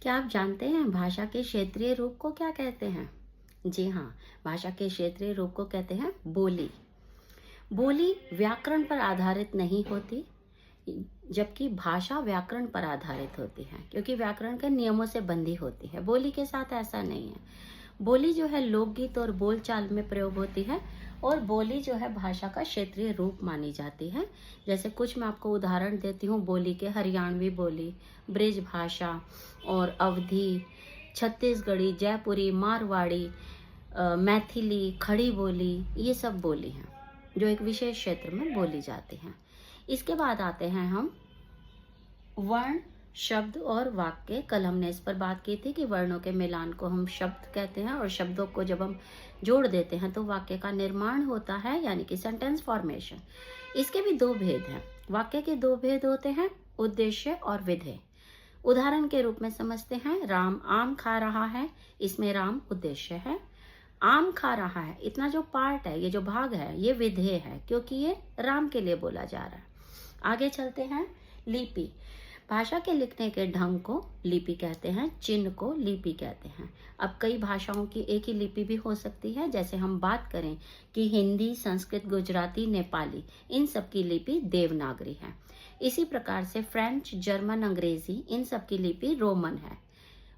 क्या आप जानते हैं भाषा के क्षेत्रीय रूप को क्या कहते हैं? जी हाँ, भाषा के क्षेत्रीय रूप को कहते हैं बोली। बोली व्याकरण पर आधारित नहीं होती, जबकि भाषा व्याकरण पर आधारित होती है, क्योंकि व्याकरण के नियमों से बंधी होती है। बोली के साथ ऐसा नहीं है। बोली जो है लोकगीत और बोलचाल में प्रयोग होती है, और बोली जो है भाषा का क्षेत्रीय रूप मानी जाती है। जैसे कुछ मैं आपको उदाहरण देती हूँ बोली के। हरियाणवी बोली, ब्रिज भाषा और अवधी, छत्तीसगढ़ी, जयपुरी, मारवाड़ी, मैथिली, खड़ी बोली, ये सब बोली हैं जो एक विशेष क्षेत्र में बोली जाती हैं। इसके बाद आते हैं हम वर्ण, शब्द और वाक्य। कल हमने इस पर बात की थी कि वर्णों के मिलान को हम शब्द कहते हैं, और शब्दों को जब हम जोड़ देते हैं तो वाक्य का निर्माण होता है, यानी कि सेंटेंस फॉर्मेशन। इसके भी दो भेद हैं। वाक्य के दो भेद होते हैं, उद्देश्य और विधेय। उदाहरण के रूप में समझते हैं, राम आम खा रहा है। इसमें राम उद्देश्य है। आम खा रहा है, इतना जो पार्ट है, ये जो भाग है, ये विधेय है, क्योंकि ये राम के लिए बोला जा रहा है। आगे चलते हैं। लिपि, भाषा के लिखने के ढंग को लिपि कहते हैं, चिन्ह को लिपि कहते हैं। अब कई भाषाओं की एक ही लिपि भी हो सकती है। जैसे हम बात करें कि हिंदी, संस्कृत, गुजराती, नेपाली, इन सब की लिपि देवनागरी है। इसी प्रकार से फ्रेंच, जर्मन, अंग्रेजी, इन सब की लिपि रोमन है।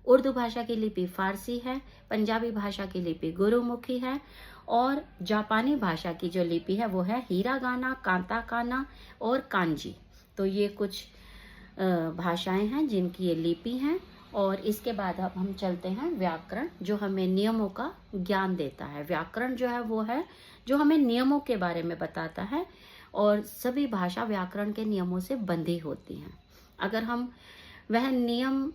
उर्दू भाषा की लिपि फारसी है। पंजाबी भाषा की लिपि गुरुमुखी है। और जापानी भाषा की जो लिपि है वो है हीरागाना, कांताकाना और कांजी। तो ये कुछ भाषाएं हैं जिनकी ये लिपि हैं। और इसके बाद अब हम चलते हैं व्याकरण, जो हमें नियमों का ज्ञान देता है। व्याकरण जो है वो है जो हमें नियमों के बारे में बताता है, और सभी भाषा व्याकरण के नियमों से बंधी होती हैं। अगर हम वह नियम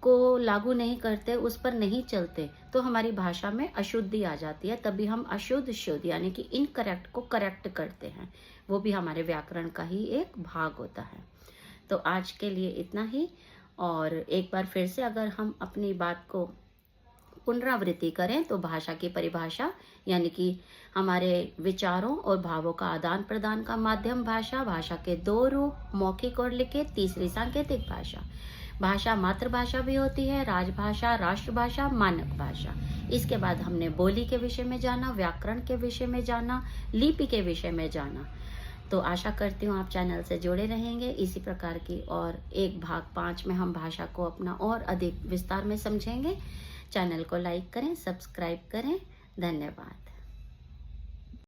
को लागू नहीं करते, उस पर नहीं चलते, तो हमारी भाषा में अशुद्धि आ जाती है। तभी हम अशुद्ध शुद्ध यानी कि इनकरेक्ट को करेक्ट करते हैं। वो भी हमारे व्याकरण का ही एक भाग होता है। तो आज के लिए इतना ही। और एक बार फिर से अगर हम अपनी बात को पुनरावृत्ति करें तो भाषा की परिभाषा, यानी कि हमारे विचारों और भावों का आदान प्रदान का माध्यम भाषा। भाषा के दो रूप, मौखिक और लिखित। तीसरी सांकेतिक भाषा। भाषा मातृभाषा भी होती है, राजभाषा, राष्ट्रभाषा, मानक भाषा। इसके बाद हमने बोली के विषय में जाना, व्याकरण के विषय में जाना, लिपि के विषय में जाना। तो आशा करती हूँ आप चैनल से जुड़े रहेंगे इसी प्रकार की, और एक भाग 5 में हम भाषा को अपना और अधिक विस्तार में समझेंगे। चैनल को लाइक करें, सब्सक्राइब करें। धन्यवाद।